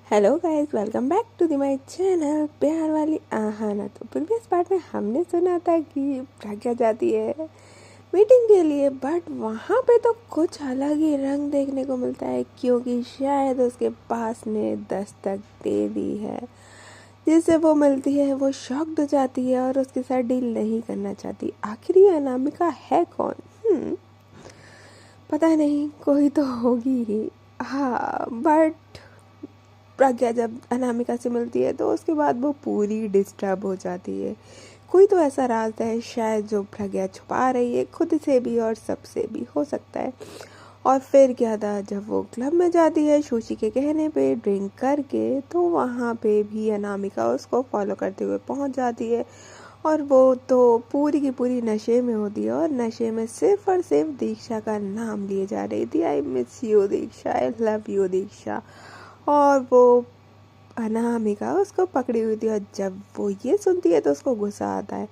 Hello guys, welcome back to the my channel प्यार वाली आहाना। तो प्रीवियस पार्ट में हमने सुना था कि प्रज्ञा जाती है मीटिंग के लिए, बट वहाँ पे तो कुछ अलग ही रंग देखने को मिलता है, क्योंकि शायद उसके पास ने दस्तक दे दी है। जिससे वो मिलती है वो शॉक्ड हो जाती है और उसके साथ डील नहीं करना चाहती। आखिर ये अनामिका है कौन? पता नहीं, कोई तो होगी ही। हाँ, बट प्रज्ञा जब अनामिका से मिलती है तो उसके बाद वो पूरी डिस्टर्ब हो जाती है। कोई तो ऐसा राज है शायद जो प्रज्ञा छुपा रही है, खुद से भी और सबसे भी, हो सकता है। और फिर क्या था, जब वो क्लब में जाती है शोशी के कहने पे ड्रिंक करके, तो वहाँ पे भी अनामिका उसको फॉलो करते हुए पहुँच जाती है। और वो तो पूरी की पूरी नशे में होती है और नशे में सिर्फ और सिर्फ दीक्षा का नाम लिए जा रही थी। I miss you Diksha, I love you Diksha. और वो अनामिका उसको पकड़ी हुई थी और जब वो ये सुनती है तो उसको गुस्सा आता है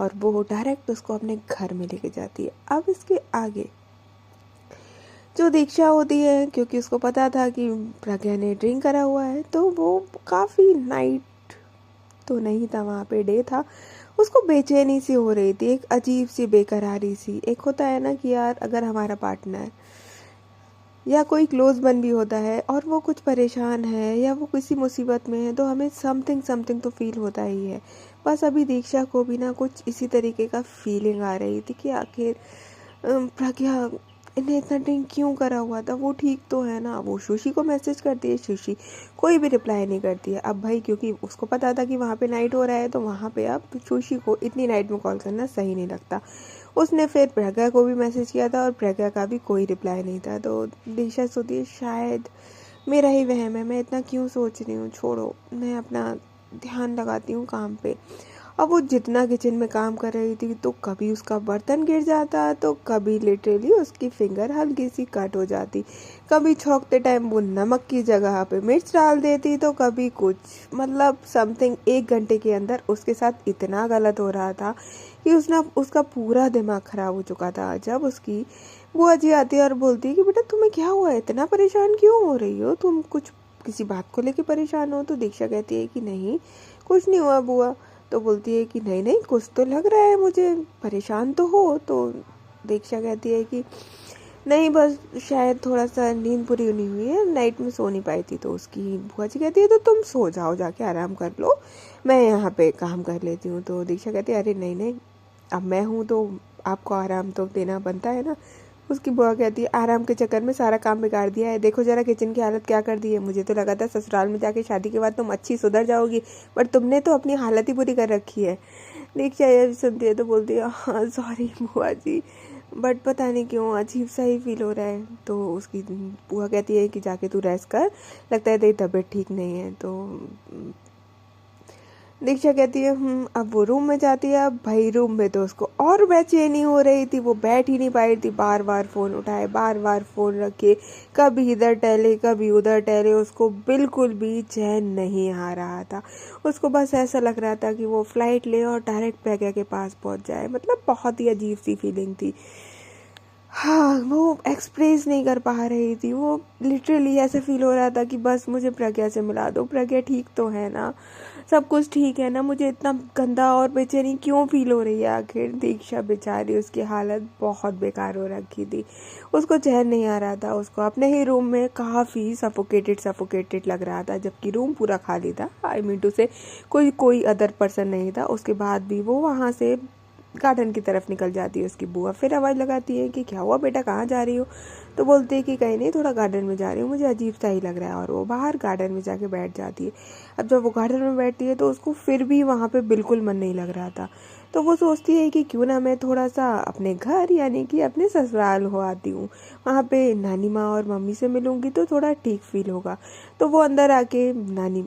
और वो डायरेक्ट उसको अपने घर में लेके जाती है। अब इसके आगे जो दीक्षा होती है, क्योंकि उसको पता था कि प्रज्ञा ने ड्रिंक करा हुआ है, तो वो काफ़ी नाइट तो नहीं था, वहाँ पे डे था, उसको बेचैनी सी हो रही थी, एक अजीब सी बेकरारी सी। एक होता है ना कि यार अगर हमारा पार्टनर या कोई क्लोज वन भी होता है और वो कुछ परेशान है या वो किसी मुसीबत में है, तो हमें समथिंग समथिंग तो फील होता ही है। बस अभी दीक्षा को भी ना कुछ इसी तरीके का फीलिंग आ रही थी कि आखिर प्रज्ञा ने इतना ड्रिंक क्यों करा हुआ था, वो ठीक तो है ना। वो शोशी को मैसेज करती है, शोशी कोई भी रिप्लाई नहीं करती है। अब भाई क्योंकि उसको पता था कि वहाँ पे नाइट हो रहा है, तो वहाँ पे अब शोशी को इतनी नाइट में कॉल करना सही नहीं लगता। उसने फिर प्रज्ञा को भी मैसेज किया था और प्रज्ञा का भी कोई रिप्लाई नहीं था। तो दिशा सोचती है शायद मेरा ही वहम है, मैं इतना क्यों सोच रही हूँ, छोड़ो, मैं अपना ध्यान लगाती हूँ काम पे। अब वो जितना किचन में काम कर रही थी, तो कभी उसका बर्तन गिर जाता, तो कभी लिटरली उसकी फिंगर हल्की सी कट हो जाती, कभी छौंकते टाइम वो नमक की जगह पे मिर्च डाल देती, तो कभी कुछ, मतलब समथिंग 1 घंटे के अंदर उसके साथ इतना गलत हो रहा था कि उसका पूरा दिमाग खराब हो चुका था। जब उसकी बुआ जी आती है और बोलती है कि बेटा तुम्हें क्या हुआ है, इतना परेशान क्यों हो रही हो, तुम कुछ किसी बात को लेके परेशान हो? तो दीक्षा कहती है कि नहीं, कुछ नहीं हुआ बुआ। तो बोलती है कि नहीं नहीं, कुछ तो लग रहा है मुझे, परेशान तो हो। तो दीक्षा कहती है कि नहीं, बस शायद थोड़ा सा नींद पूरी नहीं हुई है, नाइट में सो नहीं पाई थी। तो उसकी बुआ जी कहती है तो तुम सो जाओ, जाके आराम कर लो, मैं यहाँ पे काम कर लेती हूँ। तो दीक्षा कहती है अरे नहीं नहीं, अब मैं हूँ तो आपको आराम तो देना बनता है ना। उसकी बुआ कहती है आराम के चक्कर में सारा काम बिगाड़ दिया है, देखो जरा किचन की हालत क्या कर दी है। मुझे तो लगा था ससुराल में जाके शादी के बाद तुम अच्छी सुधर जाओगी, बट तुमने तो अपनी हालत ही बुरी कर रखी है। दीक्षा ये सुनती है तो बोलती है हाँ सॉरी बुआ जी, बट पता नहीं क्यों अजीब सा ही फील हो रहा है। तो उसकी बुआ कहती है कि जाके तू रेस्ट कर, लगता है तेरी तबीयत ठीक नहीं है। तो दीक्षा कहती है अब वो रूम में जाती है। अब भाई रूम में तो उसको और बेचैनी हो रही थी, वो बैठ ही नहीं पाई थी, बार बार फ़ोन उठाए, बार बार फ़ोन रखे, कभी इधर टहले कभी उधर टहले, उसको बिल्कुल भी चैन नहीं आ रहा था। उसको बस ऐसा लग रहा था कि वो फ़्लाइट ले और डायरेक्ट प्रज्ञा के पास पहुंच जाए। मतलब बहुत ही अजीब सी फीलिंग थी। हाँ, वो एक्सप्रेस नहीं कर पा रही थी, वो लिटरली ऐसे फील हो रहा था कि बस मुझे प्रज्ञा से मिला दो, प्रज्ञा ठीक तो है ना, सब कुछ ठीक है ना, मुझे इतना गंदा और बेचैनी क्यों फील हो रही है आखिर। दीक्षा बेचारी, उसकी हालत बहुत बेकार हो रखी थी, उसको चैन नहीं आ रहा था, उसको अपने ही रूम में काफ़ी सफोकेटेड सफोकेटेड लग रहा था, जबकि रूम पूरा खाली था। आई मीन टू से कोई कोई अदर पर्सन नहीं था। उसके बाद भी वो वहाँ से गार्डन की तरफ निकल जाती है। उसकी बुआ फिर आवाज़ लगाती है कि क्या हुआ बेटा, कहाँ जा रही हो? तो बोलती है कि कहीं नहीं, थोड़ा गार्डन में जा रही हूँ, मुझे अजीब सा ही लग रहा है। और वो बाहर गार्डन में जाके बैठ जाती है। अब जब वो गार्डन में बैठती है तो उसको फिर भी वहाँ पे बिल्कुल मन नहीं लग रहा था। तो वो सोचती है कि क्यों ना मैं थोड़ा सा अपने घर यानी कि अपने ससुराल हो आती हूँ, वहाँ पे नानी माँ और मम्मी से मिलूँगी तो थोड़ा ठीक फील होगा। तो वो अंदर आके नानी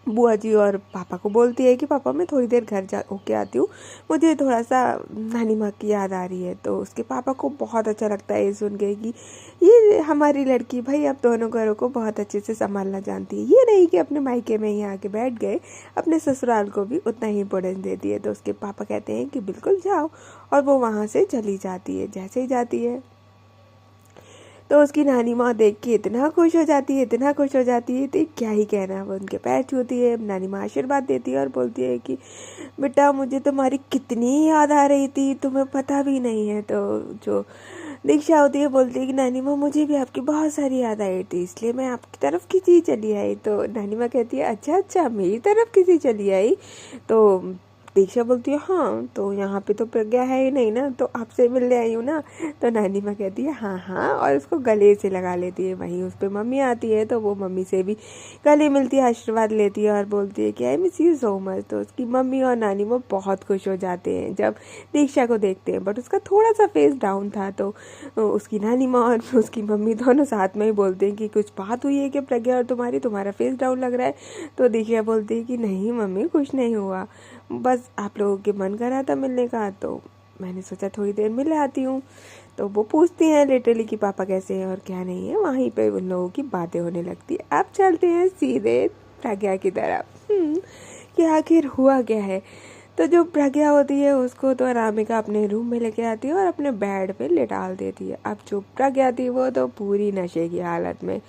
बुआ जी और पापा को बोलती है कि पापा मैं थोड़ी देर घर जा होके आती हूँ, मुझे थोड़ा सा नानी माँ की याद आ रही है। तो उसके पापा को बहुत अच्छा लगता है ये सुन के कि ये हमारी लड़की भाई अब दोनों घरों को बहुत अच्छे से संभालना जानती है, ये नहीं कि अपने मायके में ही आके बैठ गए, अपने ससुराल को भी उतना ही इम्पोर्टेंस देती है। तो उसके पापा कहते हैं कि बिल्कुल जाओ, और वो वहाँ से चली जाती है। जैसे ही जाती है तो उसकी नानी माँ देख के इतना खुश हो जाती है, इतना खुश हो जाती है, तो क्या ही कहना। वो उनके पैर छूती है, नानी माँ आशीर्वाद देती है और बोलती है कि बेटा मुझे तुम्हारी कितनी याद आ रही थी, तुम्हें पता भी नहीं है। तो जो दीक्षा होती है बोलती है कि नानी माँ मुझे भी आपकी बहुत सारी याद आई थी, इसलिए मैं आपकी तरफ किसी चली आई। तो नानी माँ कहती है अच्छा अच्छा, मेरी तरफ किसी चली आई। तो दीक्षा बोलती है हाँ, तो यहाँ पे तो प्रज्ञा है ही नहीं ना, तो आपसे मिलने आई हूँ ना। तो नानी माँ कहती है हाँ हाँ, और उसको गले से लगा लेती है। वहीं उस पर मम्मी आती है, तो वो मम्मी से भी गले मिलती है, आशीर्वाद लेती है और बोलती है कि आई मिस यू सो मच। तो उसकी मम्मी और नानी वो बहुत खुश हो जाते हैं जब दीक्षा को देखते हैं, बट उसका थोड़ा सा फेस डाउन था। तो उसकी नानी माँ और उसकी मम्मी दोनों साथ में ही बोलते हैं कि कुछ बात हुई है कि प्रज्ञा और तुम्हारा फेस डाउन लग रहा है। तो दीक्षा बोलती है कि नहीं मम्मी, कुछ नहीं हुआ, बस आप लोगों के मन कर रहा था मिलने का, तो मैंने सोचा थोड़ी देर मिल आती हूँ। तो वो पूछती हैं लिटरली कि पापा कैसे हैं और क्या नहीं है। वहीं पे उन लोगों की बातें होने लगती है। अब चलते हैं सीधे प्रज्ञा की तरफ कि आखिर हुआ क्या है। तो जो प्रज्ञा होती है उसको तो अनामिका अपने रूम में लेके आती है और अपने बेड पे लेटाल देती है। अब जो प्रज्ञा थी वो तो पूरी नशे की हालत में,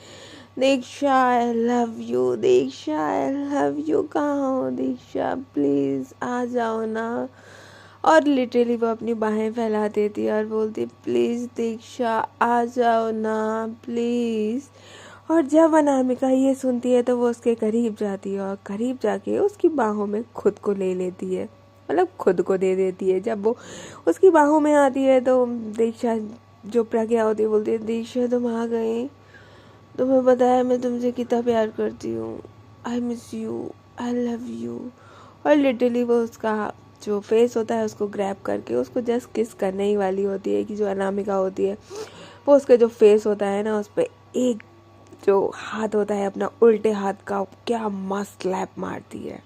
Diksha I love you, Diksha I love you, कहाँ हो दीक्षा, प्लीज़ आ जाओ ना। और लिटरली वो अपनी बाहें फैला देती है और बोलती है प्लीज़ दीक्षा आ जाओ ना प्लीज़। और जब अनामिका ये सुनती है तो वो उसके करीब जाती है और करीब जाके उसकी बाहों में खुद को ले लेती है, मतलब खुद को दे देती है। जब वो उसकी बाहों में आती है तो दीक्षा जो प्रज्ञा होती है बोलती है दीक्षा तुम आ गई, तुम्हें पता है मैं तुमसे कितना प्यार करती हूँ, आई miss you, I love you. और लिटरली वो उसका जो फेस होता है उसको ग्रैब करके उसको जस्ट किस करने ही वाली होती है कि जो अनामिका होती है वो उसके जो फेस होता है ना उस पर एक जो हाथ होता है अपना उल्टे हाथ का क्या मस्त स्लैप मारती है।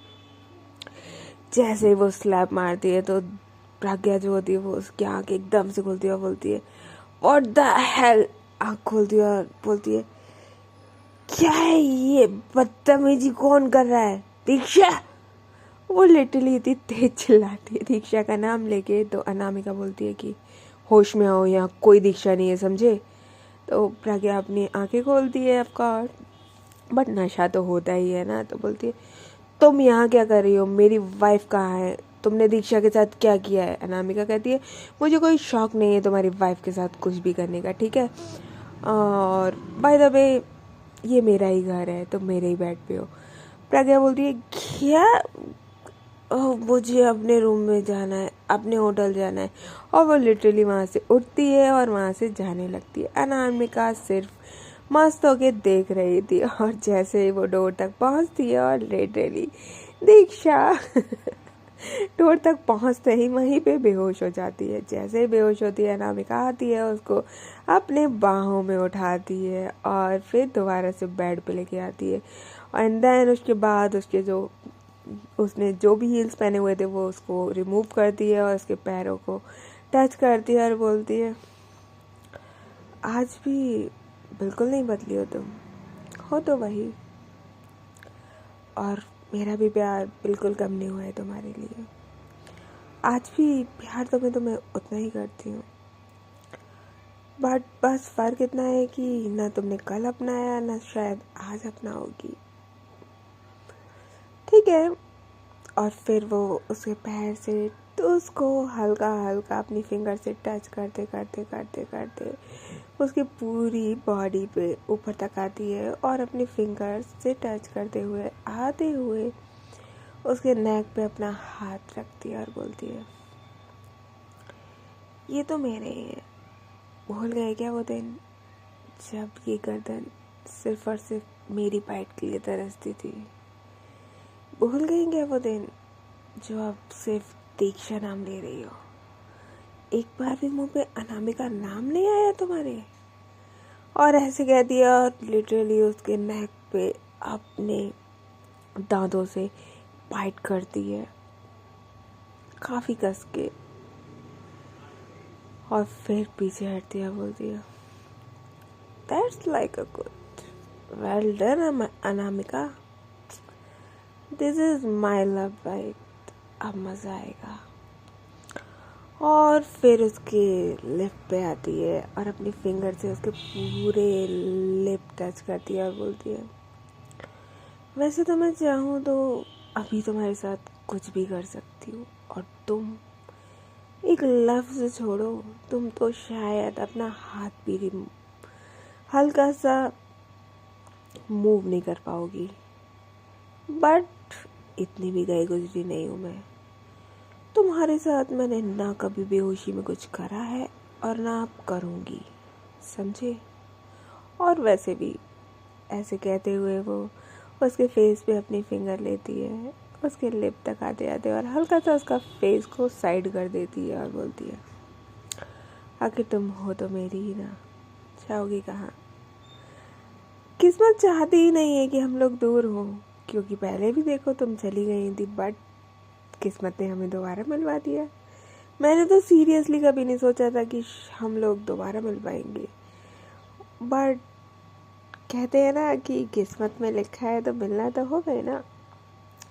जैसे वो स्लैप मारती है तो प्रज्ञा जो होती है वो उसकी आँख एकदम से खुलती है और बोलती है व्हाट द हेल। आँख खोलती है और बोलती है क्या है ये बदतमीजी कौन कर रहा है दीक्षा। वो लिटरली इतनी तेज चिल्लाती है दीक्षा का नाम लेके। तो अनामिका बोलती है कि होश में आओ, यहाँ कोई दीक्षा नहीं है समझे। तो प्रज्ञा अपनी आंखें खोलती है ऑफकोर्स, बट नशा तो होता ही है ना। तो बोलती है तुम यहाँ क्या कर रही हो, मेरी वाइफ कहाँ है, तुमने दीक्षा के साथ क्या किया है। अनामिका कहती है मुझे कोई शौक नहीं है तुम्हारी वाइफ के साथ कुछ भी करने का, ठीक है, और बाय द वे ये मेरा ही घर है, तुम मेरे ही बेड पे हो। प्रज्ञा बोलती है क्या, मुझे अपने रूम में जाना है, अपने होटल जाना है। और वो लिटरली वहाँ से उठती है और वहाँ से जाने लगती है। अनामिका सिर्फ मस्त होके देख रही थी और जैसे ही वो डोर तक पहुँचती है और लिटरली दीक्षा डोर तक पहुँचते ही वहीं पे बेहोश हो जाती है। जैसे ही बेहोश होती है अनामिका आती है उसको अपने बाहों में उठाती है और फिर दोबारा से बेड पे लेके आती है। एंड देन उसके बाद उसके जो उसने जो भी हील्स पहने हुए थे वो उसको रिमूव करती है और उसके पैरों को टच करती है और बोलती है आज भी बिल्कुल नहीं बदली हो तुम, हो तो वही, और मेरा भी प्यार बिल्कुल कम नहीं हुआ है तुम्हारे लिए। आज भी प्यार तो मैं तुम्हें उतना ही करती हूँ, बट बस फ़र्क इतना है कि ना तुमने कल अपनाया ना शायद आज अपनाओगी, ठीक है। और फिर वो उसके पैर से तो उसको हल्का हल्का अपनी फिंगर से टच करते करते करते करते उसकी पूरी बॉडी पे ऊपर तक आती है और अपनी फिंगर से टच करते हुए आते हुए उसके नेक पे अपना हाथ रखती है और बोलती है ये तो मेरे ही है, भूल गए क्या वो दिन जब ये गर्दन सिर्फ और सिर्फ मेरी बाइट के लिए तरसती थी, भूल गई क्या वो दिन जो अब सिर्फ दीक्षा नाम ले रही हो, एक बार भी मुंह पे अनामिका नाम नहीं आया तुम्हारे। और ऐसे कह दिया और लिटरली उसके नेक पे अपने दांतों से बाइट करती है काफ़ी कस के और फिर पीछे हटती है, बोलती है that's like a good, well done Anamika, this is my love bite, अब मज़ा आएगा। और फिर उसके लिप पे आती है और अपनी फिंगर से उसके पूरे लिप टच करती है और बोलती है, वैसे तो मैं चाहूँ तो अभी तुम्हारे साथ कुछ भी कर सकती हूँ, और तुम एक लफ्ज़ छोड़ो, तुम तो शायद अपना हाथ भी हल्का सा मूव नहीं कर पाओगी, बट इतनी भी गई गुजरी नहीं हूँ मैं। तुम्हारे साथ मैंने ना कभी बेहोशी में कुछ करा है और ना अब करूँगी, समझे? और वैसे भी, ऐसे कहते हुए वो उसके फेस पे अपनी फिंगर लेती है, उसके लिप तक आते आते और हल्का सा उसका फेस को साइड कर देती है और बोलती है, आखिर तुम हो तो मेरी ही ना, जाओगी कहाँ? किस्मत चाहती ही नहीं है कि हम लोग दूर हों, क्योंकि पहले भी देखो तुम चली गई थी, बट किस्मत ने हमें दोबारा मिलवा दिया। मैंने तो सीरियसली कभी नहीं सोचा था कि हम लोग दोबारा मिल पाएंगे, बट कहते हैं ना कि किस्मत में लिखा है तो मिलना तो हो गए ना।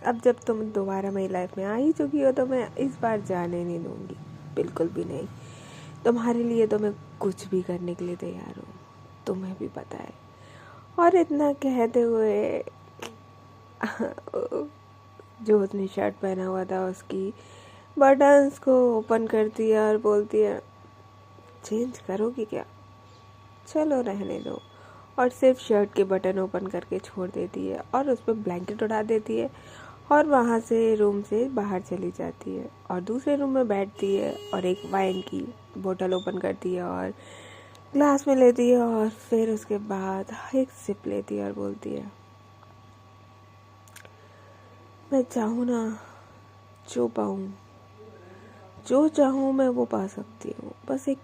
अब जब तुम दोबारा मेरी लाइफ में आ ही चुकी हो तो मैं इस बार जाने नहीं दूंगी, बिल्कुल भी नहीं। तुम्हारे लिए तो मैं कुछ भी करने के लिए तैयार हूँ, तुम्हें भी पता है। और इतना कहते हुए जो उसने शर्ट पहना हुआ था उसकी बटन्स को ओपन करती है और बोलती है, चेंज करोगी क्या? चलो रहने दो। और सिर्फ शर्ट के बटन ओपन करके छोड़ देती है और उस पर ब्लैंकेट उड़ा देती है और वहाँ से रूम से बाहर चली जाती है और दूसरे रूम में बैठती है और एक वाइन की बोतल ओपन करती है और ग्लास में लेती है और फिर उसके बाद एक सिप लेती है और बोलती है, मैं चाहूँ ना, जो पाऊँ, जो चाहूँ मैं वो पा सकती हूँ। बस एक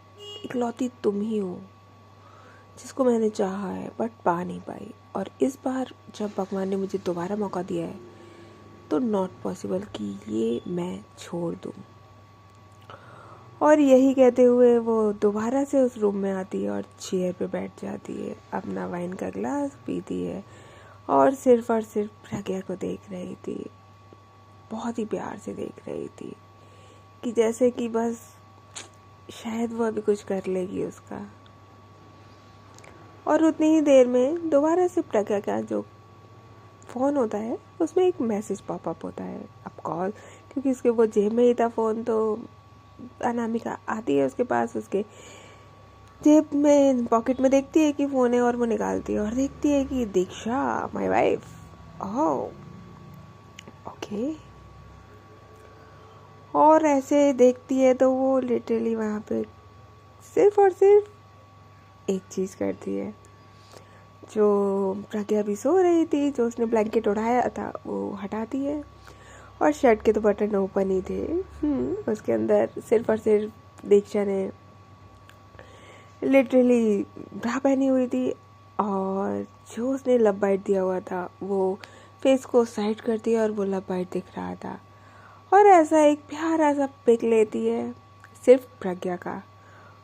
इकलौती तुम ही हो जिसको मैंने चाहा है बट पा नहीं पाई, और इस बार जब भगवान ने मुझे दोबारा मौका दिया है तो नॉट पॉसिबल कि ये मैं छोड़ दूँ। और यही कहते हुए वो दोबारा से उस रूम में आती है और चेयर पे बैठ जाती है, अपना वाइन का ग्लास पीती है और सिर्फ प्रज्ञा को देख रही थी, बहुत ही प्यार से देख रही थी कि जैसे कि बस शायद वो अभी कुछ कर लेगी उसका। और उतनी ही देर में दोबारा से प्रज्ञा का जो फ़ोन होता है उसमें एक मैसेज पॉपअप होता है, अब कॉल, क्योंकि उसके वो जेब में ही था फ़ोन, तो अनामिका आती है उसके पास, उसके जेब में पॉकेट में देखती है कि फ़ोन है और वो निकालती है और देखती है कि दीक्षा माय वाइफ। Oh okay. और ऐसे देखती है तो वो लिटरली वहाँ पे सिर्फ और सिर्फ एक चीज़ करती है, जो प्रज्ञा भी सो रही थी, जो उसने ब्लैंकेट उड़ाया था वो हटाती है और शर्ट के तो बटन ओपन ही थे। उसके अंदर सिर्फ और सिर्फ दीक्षा ने लिटरली ब्रा पहनी हुई थी और जो उसने लब बाइट दिया हुआ था वो फेस को साइड करती है और वो लब बाइट दिख रहा था। और ऐसा एक प्यारा सा पिक लेती है सिर्फ प्रज्ञा का,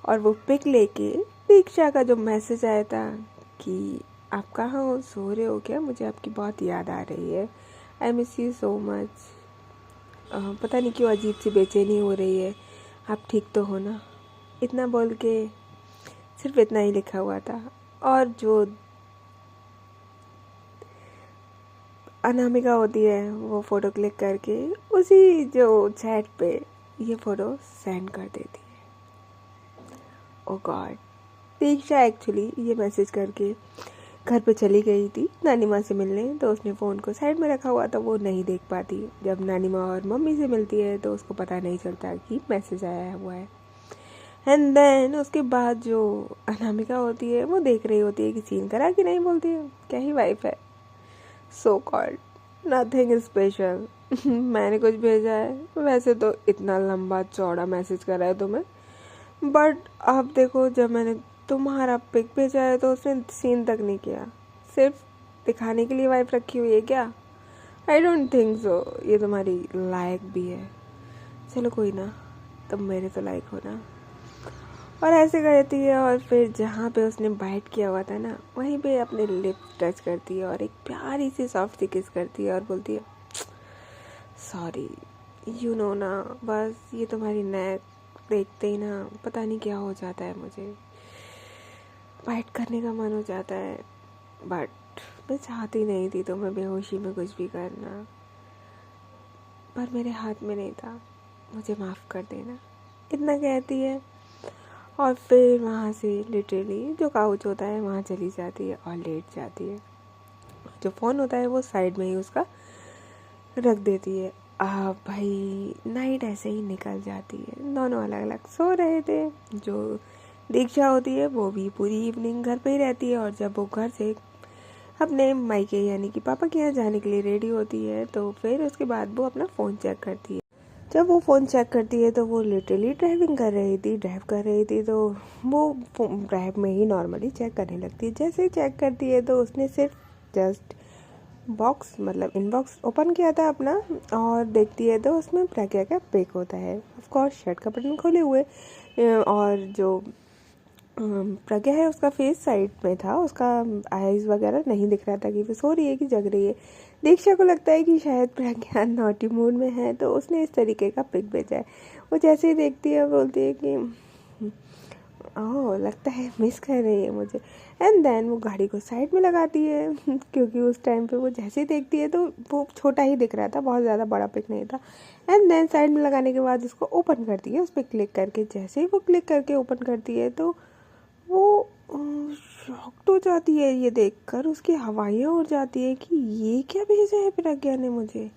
और वो पिक लेके दीक्षा का जो मैसेज आया था कि आप कहाँ हो, सो रहे हो क्या, मुझे आपकी बहुत याद आ रही है, आई मिस यू सो मच, पता नहीं क्यों अजीब सी बेचैनी हो रही है, आप ठीक तो हो ना, इतना बोल के सिर्फ इतना ही लिखा हुआ था। और जो अनामिका होती है वो फ़ोटो क्लिक करके उसी जो चैट पे ये फ़ोटो सेंड कर देती है। ओ गॉड, दीक्षा एक्चुअली ये मैसेज करके घर पे चली गई थी नानी माँ से मिलने, तो उसने फ़ोन को साइड में रखा हुआ था, वो नहीं देख पाती। जब नानी माँ और मम्मी से मिलती है तो उसको पता नहीं चलता कि मैसेज आया हुआ है। एंड देन उसके बाद जो अनामिका होती है वो देख रही होती है कि सीन करा कि नहीं, बोलती है क्या ही वाइफ है, सो कॉल्ड नथिंग स्पेशल, मैंने कुछ भेजा है, वैसे तो इतना लंबा चौड़ा मैसेज करा है तुम्हें, बट अब देखो जब मैंने तुम्हारा पिक भेजा है तो उसने सीन तक नहीं किया, सिर्फ दिखाने के लिए वाइफ रखी हुई है क्या? आई डोंट थिंक सो ये तुम्हारी लायक भी है। चलो कोई ना, तुम मेरे तो लायक हो ना। और ऐसे करती है और फिर जहाँ पे उसने बाइट किया हुआ था ना वहीं पे अपने लिप टच करती है और एक प्यारी सी सॉफ्ट सी किस करती है और बोलती है, सॉरी यू नो ना, बस ये तुम्हारी नेक देखते ही ना पता नहीं क्या हो जाता है, मुझे बाइट करने का मन हो जाता है, बट मैं चाहती नहीं थी तो मैं बेहोशी में कुछ भी करना, पर मेरे हाथ में नहीं था। मुझे माफ़ कर देना, इतना कहती है और फिर वहाँ से लिटरली जो काउच होता है वहाँ चली जाती है और लेट जाती है। जो फ़ोन होता है वो साइड में ही उसका रख देती है। भाई नाइट ऐसे ही निकल जाती है। दोनों अलग अलग सो रहे थे। जो दीक्षा होती है वो भी पूरी इवनिंग घर पे ही रहती है, और जब वो घर से अपने मायके यानी कि पापा के यहाँ जाने के लिए रेडी होती है तो फिर उसके बाद वो अपना फ़ोन चेक करती है। जब वो फ़ोन चेक करती है तो वो लिटरली ड्राइव कर रही थी तो वो ड्राइव में ही नॉर्मली चेक करने लगती है। जैसे ही चेक करती है तो उसने सिर्फ जस्ट बॉक्स मतलब इनबॉक्स ओपन किया था अपना, और देखती है तो उसमें प्रज्ञा का पिक होता है। ऑफ कोर्स शर्ट का बटन खोले हुए, और जो प्रज्ञा है उसका फेस साइड में था, उसका आईज वगैरह नहीं दिख रहा था कि वो सो रही है कि जग रही है। दीक्षा को लगता है कि शायद प्रज्ञा नॉटी मूड में है तो उसने इस तरीके का पिक भेजा है। वो जैसे ही देखती है बोलती है कि ओह लगता है मिस कर रही है मुझे, एंड देन वो गाड़ी को साइड में लगाती है क्योंकि उस टाइम पे वो जैसे ही देखती है तो वो छोटा ही दिख रहा था, बहुत ज़्यादा बड़ा पिक नहीं था। एंड देन साइड में लगाने के बाद उसको ओपन करती है, उस पर क्लिक करके। जैसे ही वो क्लिक करके ओपन करती है तो वो शॉक्ड हो जाती है ये देखकर, उसकी हवाइयाँ उड़ जाती है कि ये क्या भेजा है प्रज्ञा ने मुझे।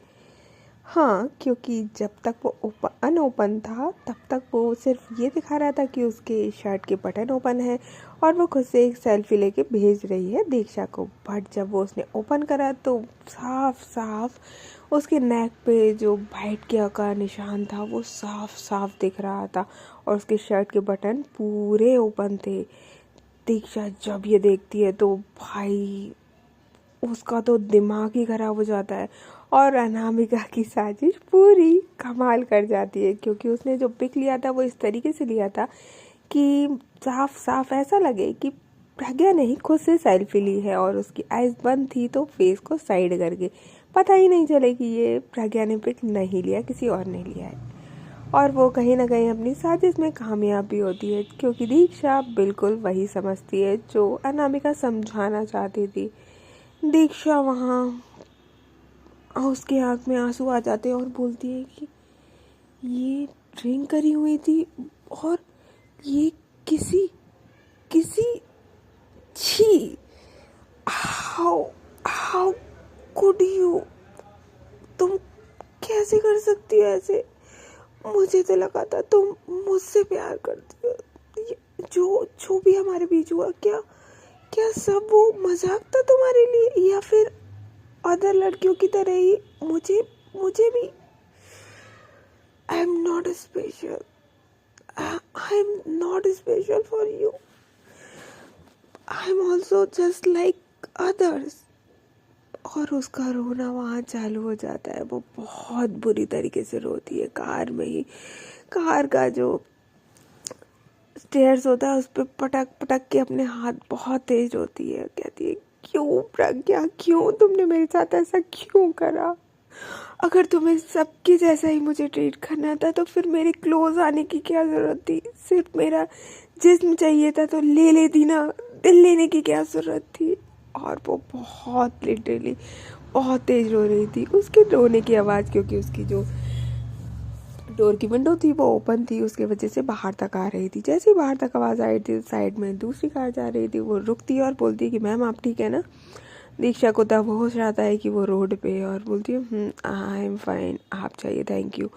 हाँ, क्योंकि जब तक वो अनओपन था तब तक वो सिर्फ ये दिखा रहा था कि उसके शर्ट के बटन ओपन है और वो खुद से एक सेल्फी लेके भेज रही है दीक्षा को। बट जब वो उसने ओपन करा तो साफ साफ उसके नेक पे जो बाइट किया का निशान था वो साफ साफ दिख रहा था, और उसके शर्ट के बटन पूरे ओपन थे। दीक्षा जब ये देखती है तो भाई उसका तो दिमाग ही खराब हो जाता है, और अनामिका की साजिश पूरी कमाल कर जाती है, क्योंकि उसने जो पिक लिया था वो इस तरीके से लिया था कि साफ साफ ऐसा लगे कि प्रज्ञा ने ही खुद से सेल्फी ली है, और उसकी आइज बंद थी तो फेस को साइड करके पता ही नहीं चले कि ये प्रज्ञा ने पिक नहीं लिया, किसी और ने लिया है। और वो कहीं ना कहीं अपनी साजिश में कामयाब भी होती है, क्योंकि दीक्षा बिल्कुल वही समझती है जो अनामिका समझाना चाहती थी। दीक्षा वहाँ उसके आँख में आंसू आ जाते हैं और बोलती है कि ये ड्रिंक करी हुई थी, और ये किसी किसी छी, हाउ हाउ कुड यू, तुम कैसे कर सकती हो ऐसे। मुझे तो लगा था तुम मुझसे प्यार करती हो। जो जो भी हमारे बीच हुआ, क्या क्या सब वो मजाक था तुम्हारे लिए, या फिर अदर लड़कियों की तरह ही मुझे मुझे भी। I am not special, I am not special for you, I am also just like others. और उसका रोना वहाँ चालू हो जाता है। वो बहुत बुरी तरीके से रोती है कार में ही। कार का जो स्टेयर्स होता है उस पर पटक पटक के अपने हाथ बहुत तेज होती है। कहती है क्यों प्रज्ञा, क्यों तुमने मेरे साथ ऐसा क्यों करा। अगर तुम्हें सबके जैसा ही मुझे ट्रीट करना था तो फिर मेरे क्लोज आने की क्या ज़रूरत थी। सिर्फ मेरा जिस्म चाहिए था तो ले लेती ना, दिल लेने की क्या ज़रूरत थी। और वो बहुत लिटरली बहुत तेज रो रही थी। उसके रोने की आवाज़, क्योंकि उसकी जो डोर की विंडो थी वो ओपन थी, उसके वजह से बाहर तक आ रही थी। जैसे ही बाहर तक आवाज़ आई थी साइड में दूसरी कार जा रही थी, वो रुकती है और बोलती है कि मैम आप ठीक है ना। दीक्षा को तब होश आता है कि वो रोड पे है, और बोलती है आई एम फाइन, आप चाहिए थैंक यू।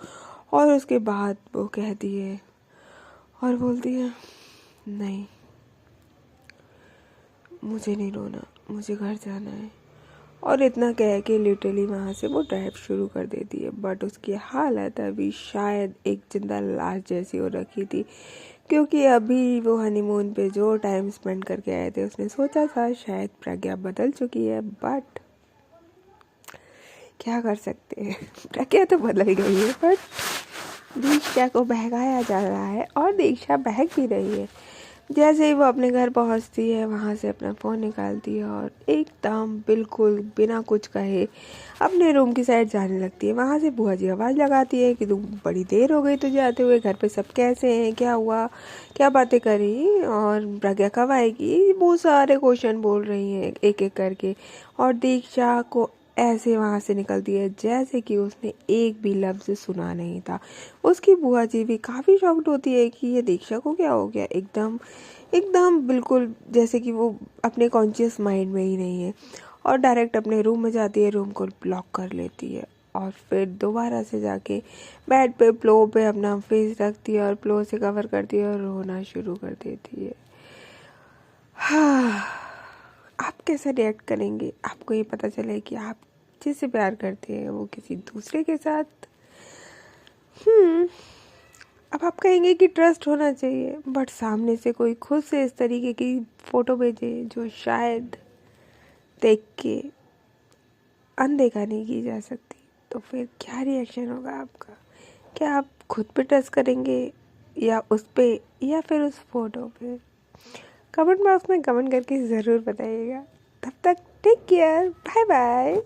और उसके बाद वो कहती है और बोलती है नहीं मुझे नहीं रोना, मुझे घर जाना है। और इतना कह के लिटरली वहाँ से वो ड्राइव शुरू कर देती है। बट उसकी हालत अभी शायद एक जिंदा लाश जैसी हो रखी थी, क्योंकि अभी वो हनीमून पे जो टाइम स्पेंड करके आए थे उसने सोचा था शायद प्रज्ञा बदल चुकी है, बट क्या कर सकते हैं प्रज्ञा तो बदल गई है। बट दीक्षा को बहकाया जा रहा है और दीक्षा बहक भी रही है। जैसे ही वो अपने घर पहुंचती है वहाँ से अपना फ़ोन निकालती है और एकदम बिल्कुल बिना कुछ कहे अपने रूम की साइड जाने लगती है। वहाँ से बुआ जी आवाज़ लगाती है कि तुम बड़ी देर हो गई तुझे आते हुए, घर पे सब कैसे हैं, क्या हुआ, क्या बातें करी और प्रज्ञा कब आएगी। वो सारे क्वेश्चन बोल रही हैं एक एक करके और दीक्षा को ऐसे वहाँ से निकलती है जैसे कि उसने एक भी लफ्ज़ सुना नहीं था। उसकी बुआ जी भी काफ़ी शॉक्ड होती है कि ये दीक्षा को क्या हो गया, एकदम एकदम बिल्कुल जैसे कि वो अपने कॉन्शियस माइंड में ही नहीं है और डायरेक्ट अपने रूम में जाती है, रूम को ब्लॉक कर लेती है और फिर दोबारा से जाके बेड पे प्लो पे अपना फेस रखती है और प्लो से कवर करती है और रोना शुरू कर देती है। हाँ, आप कैसे रिएक्ट करेंगे? आपको ये पता चले कि आप जिससे प्यार करते हैं वो किसी दूसरे के साथ। अब आप कहेंगे कि ट्रस्ट होना चाहिए, बट सामने से कोई खुद से इस तरीके की फ़ोटो भेजे जो शायद देख के अनदेखा नहीं की जा सकती, तो फिर क्या रिएक्शन होगा आपका? क्या आप खुद पे ट्रस्ट करेंगे या उस पे या फिर उस फोटो पे? कमेंट बॉक्स में कमेंट करके ज़रूर बताइएगा। तब तक टेक केयर, बाय बाय।